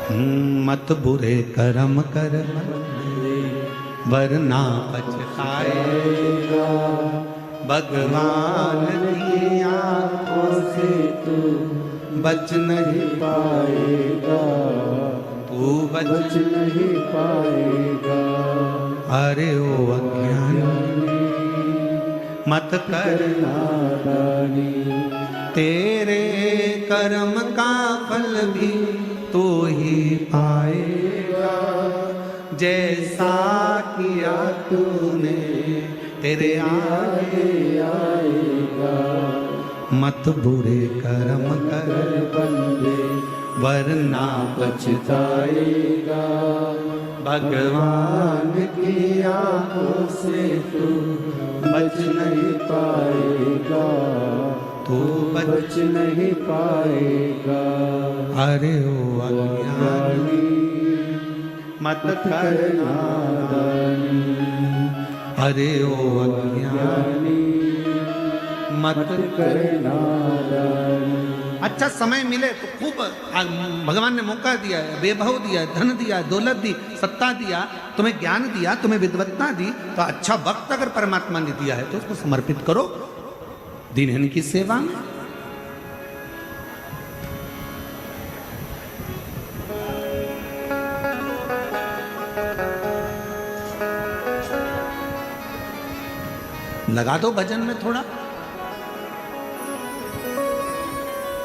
मत बुरे कर्म कर वरना पछताएगा। भगवान की आंखों से तू बच नहीं पाएगा, तू बच नहीं पाएगा। अरे ओ अज्ञानी मत कर नादानी, तेरे कर्म का फल भी तू ही पाएगा। जैसा किया तूने तेरे आगे आएगा। मत बुरे कर्म कर बंदे वरना पछताएगा। भगवान की आंखों से तू बच नहीं पाएगा, तू बच नहीं पाएगा। अरे ओ अज्ञानी मत कर नादानी, अरे ओ अज्ञानी मत कर नादानी। अच्छा समय मिले तो खूब, भगवान ने मौका दिया है, वैभव दिया है, धन दिया है, दौलत दी, सत्ता दिया, तुम्हें ज्ञान दिया, तुम्हें विद्वत्ता दी, तो अच्छा वक्त अगर परमात्मा ने दिया है तो उसको समर्पित करो दीनहीन की सेवा में। लगा दो भजन में थोड़ा।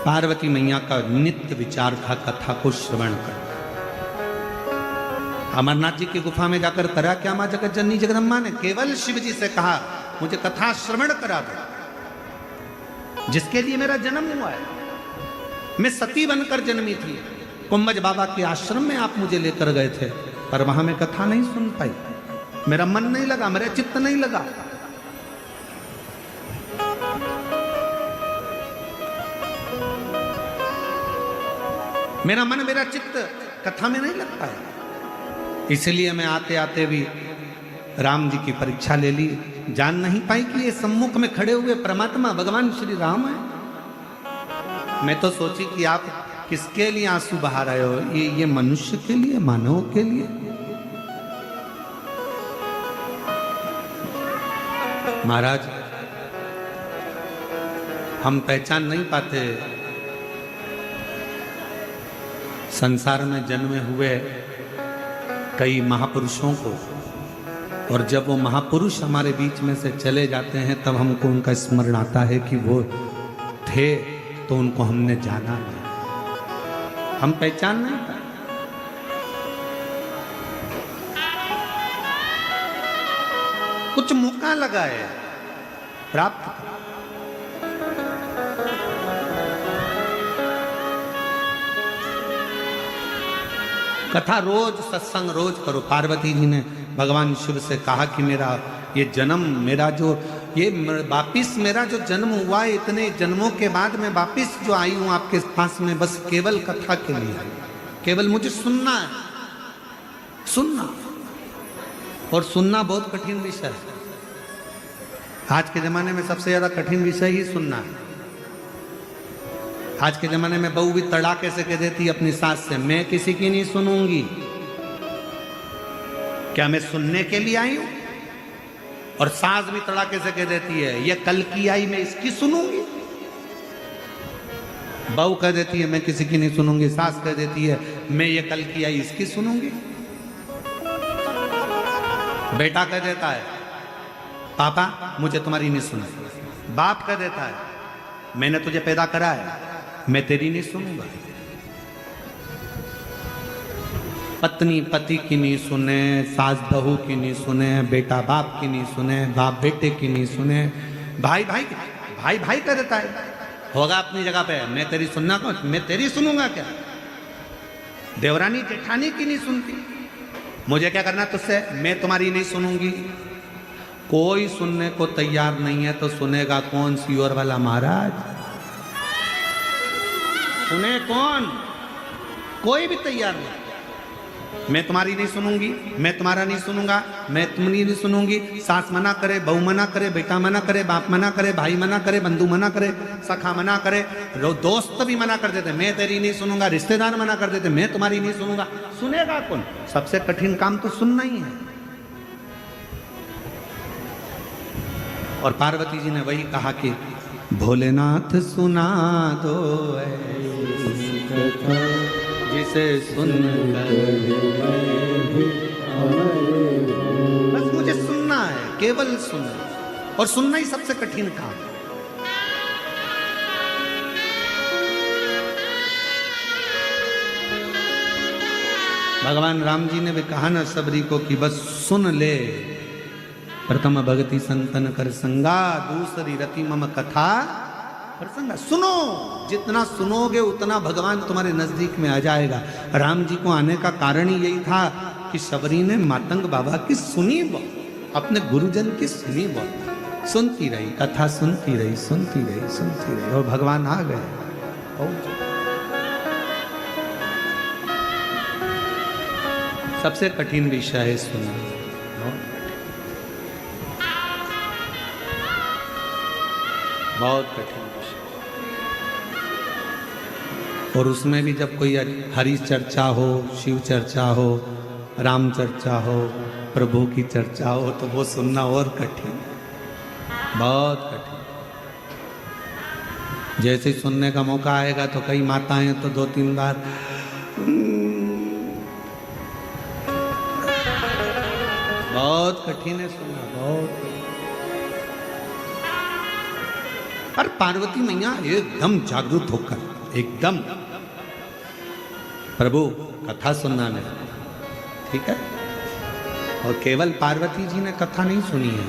पार्वती मैया का नित्य विचार था कथा को श्रवण कर। अमरनाथ जी की गुफा में जाकर करा क्या मां जगत जननी जगदम्बा ने? केवल शिव जी से कहा मुझे कथा श्रवण करा दो, जिसके लिए मेरा जन्म हुआ है। मैं सती बनकर जन्मी थी, कुंभज बाबा के आश्रम में आप मुझे लेकर गए थे, पर वहां मैं कथा नहीं सुन पाई। मेरा मन नहीं लगा, मेरा चित्त नहीं लगा। मेरा मन मेरा चित्त कथा में नहीं लगता है। इसलिए मैं आते आते भी राम जी की परीक्षा ले ली। जान नहीं पाई कि ये सम्मुख में खड़े हुए परमात्मा भगवान श्री राम है। मैं तो सोची कि आप किसके लिए आंसू बहा रहे हो? ये मनुष्य के लिए, मानव के लिए। महाराज हम पहचान नहीं पाते संसार में जन्मे हुए कई महापुरुषों को, और जब वो महापुरुष हमारे बीच में से चले जाते हैं तब हमको उनका स्मरण आता है कि वो थे तो उनको हमने जाना नहीं, हम पहचान नहीं पाए। कुछ मौका लगा है प्राप्त कर। कथा रोज, सत्संग रोज करो। पार्वती जी ने भगवान शिव से कहा कि मेरा ये जन्म, मेरा जो ये वापिस मेरा जो जन्म हुआ है, इतने जन्मों के बाद मैं वापिस जो आई हूं आपके पास में, बस केवल कथा के लिए, केवल मुझे सुनना है, सुनना। और सुनना बहुत कठिन विषय है। आज के जमाने में सबसे ज्यादा कठिन विषय ही सुनना है। आज के जमाने में बहू भी तड़ाके से कह देती अपनी सास से, मैं किसी की नहीं सुनूंगी। क्या मैं सुनने के लिए आई हूं? और सास भी तड़ाके से कह देती है, ये कल की आई, मैं इसकी सुनूंगी। बहू कह देती है मैं किसी की नहीं सुनूंगी, सास कह देती है मैं ये कल की आई इसकी सुनूंगी। बेटा कह देता है पापा मुझे तुम्हारी नहीं सुनाई। बाप कह देता है मैंने तुझे पैदा करा है, मैं तेरी नहीं सुनूंगा। पत्नी पति की नहीं सुने, सास बहू की नहीं सुने, बेटा बाप की नहीं सुने, बाप बेटे की नहीं सुने, भाई भाई भाई भाई कह देता है होगा अपनी जगह पे, मैं तेरी सुनना कौन, मैं तेरी सुनूंगा क्या? देवरानी जेठानी की नहीं सुनती, मुझे क्या करना तुझसे, मैं तुम्हारी नहीं सुनूंगी। कोई सुनने को तैयार नहीं है तो सुनेगा कौन? सियोर वाला महाराज सुने कौन? कोई भी तैयार नहीं। मैं तुम्हारी नहीं सुनूंगी, मैं तुम्हारा नहीं सुनूंगा, मैं तुम्हारी नहीं सुनूंगी। सास मना करे, बहू मना करे, बेटा मना करे, बाप मना करे, भाई मना करे, बंधु मना करे, सखा मना करे, दोस्त भी मना कर देते, मैं तेरी नहीं सुनूंगा, रिश्तेदार मना कर देते, मैं तुम्हारी नहीं सुनूंगा। सुनेगा कौन? सबसे कठिन काम तो सुनना ही है। और पार्वती जी ने वही कहा कि भोलेनाथ सुना दो ऐसी कथा जिसे सुन बस मुझे सुनना है, केवल सुनना, और सुनना ही सबसे कठिन काम है। भगवान राम जी ने भी कहा ना सबरी को कि बस सुन ले। प्रथम भगति संतन कर संगा, दूसरी रति मम कथा प्रसंगा। सुनो, जितना सुनोगे उतना भगवान तुम्हारे नजदीक में आ जाएगा। राम जी को आने का कारण ही यही था कि शबरी ने मातंग बाबा की सुनी बहुत, अपने गुरुजन की सुनी बहुत, सुनती रही, कथा सुनती रही, सुनती रही, सुनती रही, और भगवान आ गए। सबसे कठिन विषय है सुनना, बहुत कठिन। और उसमें भी जब कोई हरि चर्चा हो, शिव चर्चा हो, राम चर्चा हो, प्रभु की चर्चा हो, तो वो सुनना और कठिन, बहुत कठिन। जैसे सुनने का मौका आएगा तो कई माताएं तो 2-3 बार बहुत कठिन है सुनना, बहुत। पर पार्वती मैया एकदम जागरूक होकर एकदम प्रभु कथा सुनना है, ठीक है। और केवल पार्वती जी ने कथा नहीं सुनी है,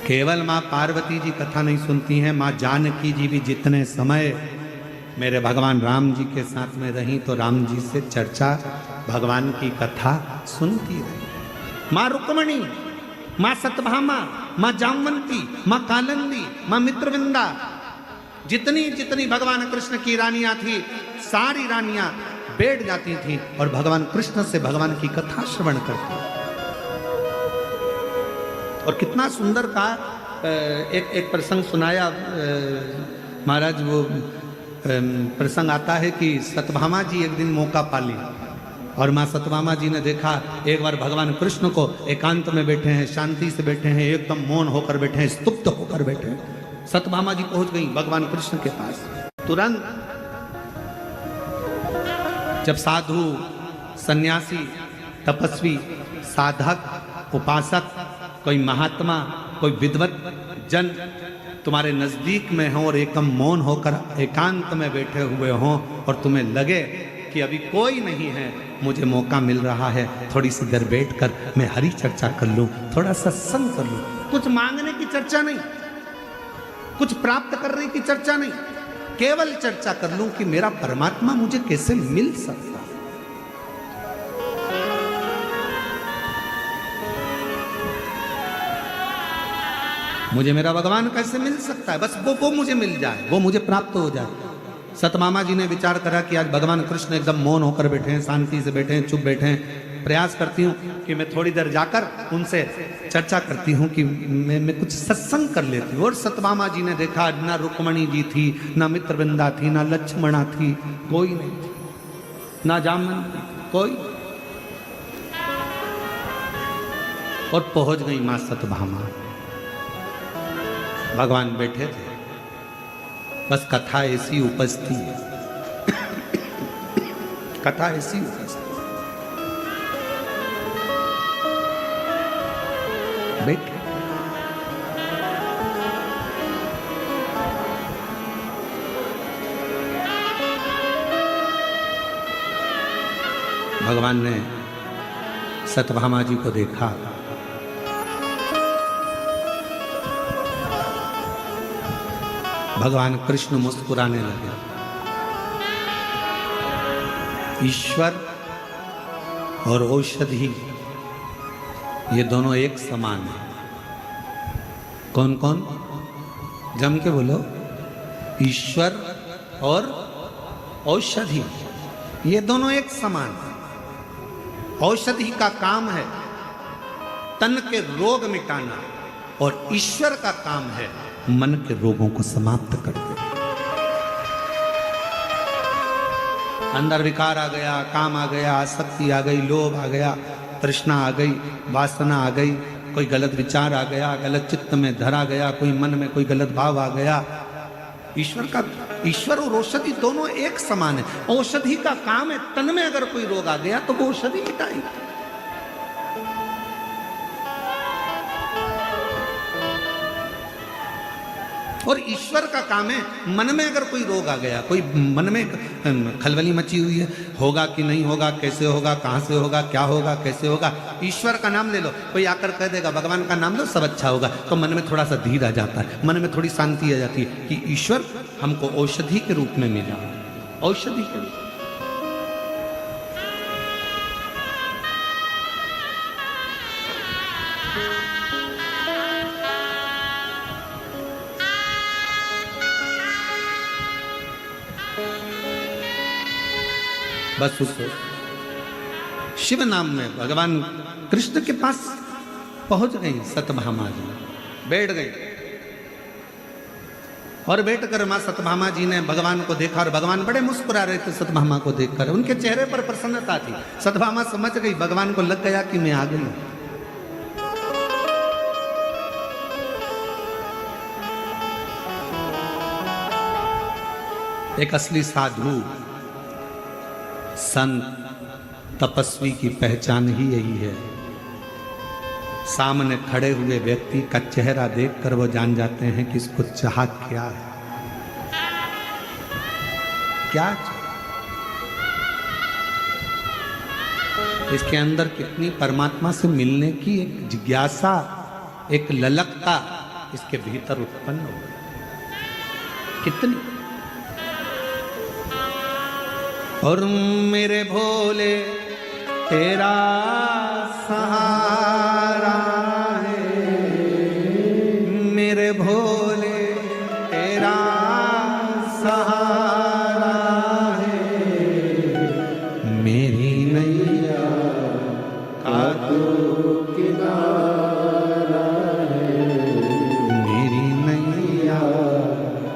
केवल माँ पार्वती जी कथा नहीं सुनती हैं, माँ जानकी जी भी जितने समय मेरे भगवान राम जी के साथ में रही तो राम जी से चर्चा, भगवान की कथा सुनती रही। माँ रुक्मणी, माँ सतभामा, माँ जामवंती, माँ कालंदी, माँ मित्रविंदा, जितनी जितनी भगवान कृष्ण की रानियां थी, सारी रानियां बैठ जाती थी और भगवान कृष्ण से भगवान की कथा श्रवण करती। और कितना सुंदर था, एक प्रसंग सुनाया महाराज। वो प्रसंग आता है कि सतभामा जी एक दिन मौका पाली और माँ सतभामा जी ने देखा एक बार भगवान कृष्ण को एकांत में बैठे हैं, शांति से बैठे हैं, एकदम मौन होकर बैठे हैं, स्तुप्त होकर बैठे हैं। सतभामा जी पहुंच गई भगवान कृष्ण के पास। तुरंत जब साधु, सन्यासी, तपस्वी, साधक, उपासक, कोई महात्मा, कोई विद्वत जन तुम्हारे नजदीक में हो और एकदम मौन होकर एकांत में बैठे हुए हों और तुम्हें लगे कि अभी कोई नहीं है, मुझे मौका मिल रहा है थोड़ी सी देर बैठकर मैं हरि चर्चा कर लूं, थोड़ा सत्संग कर लूं। कुछ मांगने की चर्चा नहीं, कुछ प्राप्त करने की चर्चा नहीं, केवल चर्चा कर लूं कि मेरा परमात्मा मुझे कैसे मिल सकता। मुझे मेरा भगवान कैसे मिल सकता है, बस वो मुझे मिल जाए, वो मुझे प्राप्त हो जाए। सतमामा जी ने विचार करा कि आज भगवान कृष्ण एकदम मौन होकर बैठे हैं, शांति से बैठे हैं, चुप बैठे हैं। प्रयास करती हूँ कि मैं थोड़ी देर जाकर उनसे चर्चा करती हूँ कि मैं कुछ सत्संग कर लेती हूँ। और सतमामा जी ने देखा ना रुक्मणी जी थी, ना मित्रविंदा थी, ना लक्ष्मणा थी, कोई नहीं थी, ना जामवंती, कोई। और पहुंच गई माँ सतभामा, भगवान बैठे थे, बस कथा ऐसी उपस्थिति है, कथा ऐसी उपस्थिति। बैठे भगवान ने सतभामा जी को देखा, भगवान कृष्ण मुस्कुराने लगे। ईश्वर और औषधि ये दोनों एक समान है। कौन कौन? जम के बोलो। ईश्वर और औषधि ये दोनों एक समान है। औषधि का काम है तन के रोग मिटाना और ईश्वर का काम है मन के रोगों को समाप्त कर देना। अंदर विकार आ गया, काम आ गया, आसक्ति आ गई, लोभ आ गया, तृष्णा आ गई, वासना आ गई, कोई गलत विचार आ गया, गलत चित्त में धरा गया, कोई मन में कोई गलत भाव आ गया। ईश्वर और औषधि दोनों एक समान है। औषधि का काम है तन में अगर कोई रोग आ गया तो वो औषधि मिटाएगी। और ईश्वर का काम है मन में अगर कोई रोग आ गया, कोई मन में खलबली मची हुई है, होगा कि नहीं होगा, कैसे होगा, कहाँ से होगा, क्या होगा, कैसे होगा, ईश्वर का नाम ले लो। कोई आकर कह देगा भगवान का नाम लो सब अच्छा होगा, तो मन में थोड़ा सा धीर आ जाता है, मन में थोड़ी शांति आ जाती है कि ईश्वर हमको औषधि के रूप में मिला। औषधि के रूप बस उसको शिव नाम में भगवान कृष्ण के पास पहुंच गई सत्यभामा जी, बैठ गई। और बैठकर मां सत्यभामा जी ने भगवान को देखा और भगवान बड़े मुस्कुरा रहे थे सत्यभामा को देखकर, उनके चेहरे पर प्रसन्नता थी। सत्यभामा समझ गई, भगवान को लग गया कि मैं आ गई। एक असली साधु संत तपस्वी की पहचान ही यही है। सामने खड़े हुए व्यक्ति का चेहरा देखकर वो जान जाते हैं कि इसको चाह क्या है, क्या इसके अंदर कितनी परमात्मा से मिलने की एक जिज्ञासा, एक ललकता इसके भीतर उत्पन्न हो गई, कितनी। और मेरे भोले तेरा सहारा है, मेरे भोले तेरा सहारा है, मेरी नैया का तू किनारा है, मेरी नैया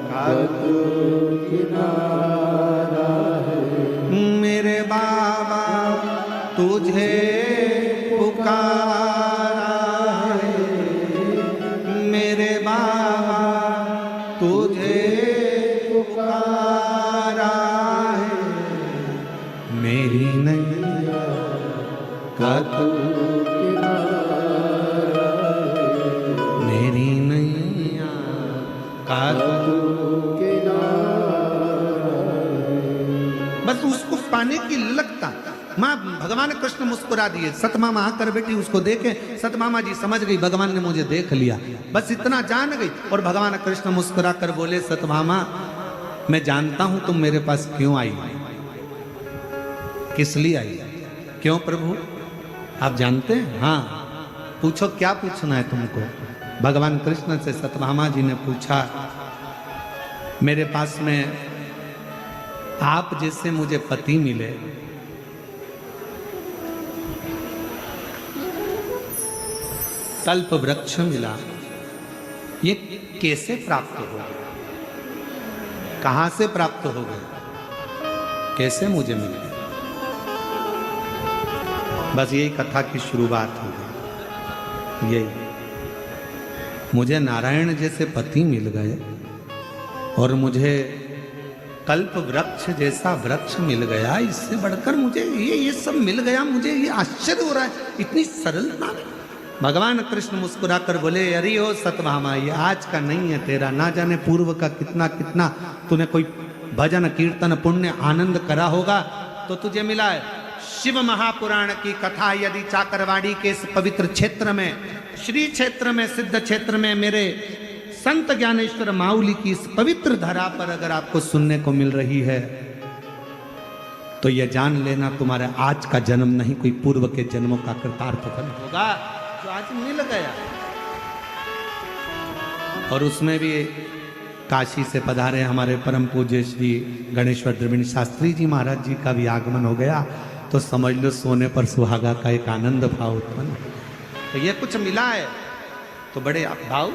का तू किनारा, मेरे बाबा तुझे पुकारा है, मेरे बाबा तुझे पुकारा है, मेरी नैया का तू किनारा है, मेरी नैया का तू किनारा। बस उसको पाने की ललकता। माँ भगवान कृष्ण मुस्कुरा दिए, सतमामा आकर बैठी, उसको देखे सतमामा जी समझ गई भगवान ने मुझे देख लिया, बस इतना जान गई। और भगवान कृष्ण मुस्कुरा कर बोले, सतमामा मैं जानता हूं तुम मेरे पास क्यों आई, किस लिए आई। क्यों प्रभु आप जानते हैं? हाँ पूछो, क्या पूछना है तुमको। भगवान कृष्ण से सतभामा जी ने पूछा, मेरे पास में आप जैसे मुझे पति मिले, कल्प वृक्ष मिला, ये कैसे प्राप्त हो गया, कहां से प्राप्त हो गए, कैसे मुझे मिले। बस यही कथा की शुरुआत हो गई। यही मुझे नारायण जैसे पति मिल गए और मुझे कल्प वृक्ष जैसा वृक्ष मिल गया, इससे बढ़कर मुझे ये सब मिल गया, मुझे ये आश्चर्य हो रहा है, इतनी सरलता। भगवान कृष्ण मुस्कुरा कर बोले, अरे ओ सतभामा ये आज का नहीं है तेरा, ना जाने पूर्व का कितना कितना तूने कोई भजन कीर्तन पुण्य आनंद करा होगा तो तुझे मिला है। शिव महापुराण की कथा यदि चाकरवाड़ी के इस पवित्र क्षेत्र में, श्री क्षेत्र में, सिद्ध क्षेत्र में, मेरे संत ज्ञानेश्वर माउली की इस पवित्र धरा पर अगर आपको सुनने को मिल रही है तो यह जान लेना तुम्हारे आज का जन्म नहीं, कोई पूर्व के जन्मों का कृतार्थ फल होगा जो आज मिल गया। और उसमें भी काशी से पधारे हमारे परम पूज्य श्री गणेश्वर द्रविड़ शास्त्री जी महाराज जी का भी आगमन हो गया। तो समझ लो सोने पर सुहागा का एक आनंद भाव उत्पन्न। तो ये कुछ मिला है तो बड़े आप भाव।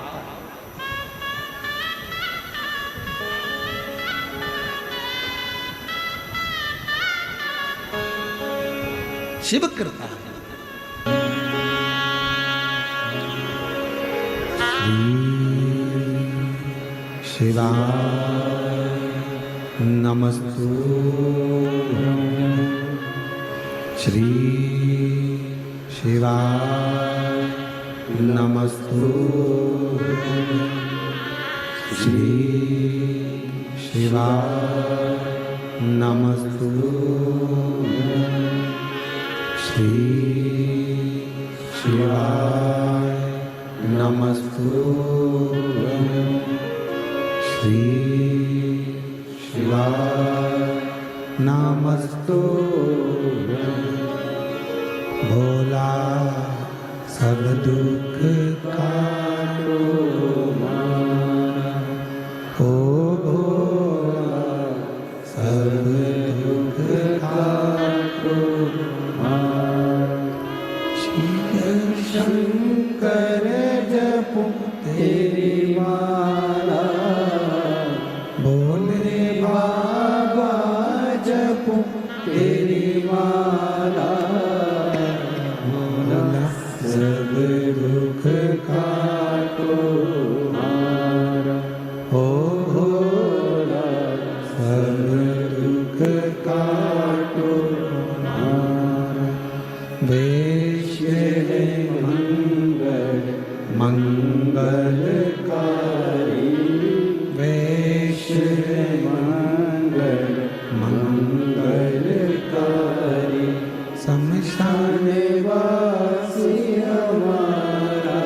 शिव करता है। शिवाय नमस्तुभ्यं श्री शिवाय नमस्तुभ्यं श्री शिवाय नमस्तुभ्यं श्री शिवाय नमस्तुभ्यं श्री शिवाय नमस्तुभ्यं। भोला सब दुख काटो मारा, ओ भोला सब दुख काटो मारा। शिव शंकर जपो तेरी माला, बोले बाबा जपो तेरी माला। भोला सब दुख काटो मारा, ओ भोला सब दुख काटो मारा। वैश्य है मंगल मंगलकारी, वैश्य है मंगल मंगलकारी। शमशान वासी हमारा,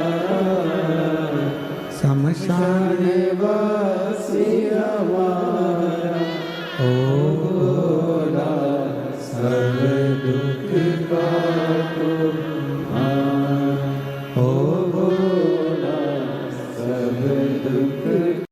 शमशान वासी हमारा। ओ भोला सब दुख काटो मारा, ओ भोला सब दुख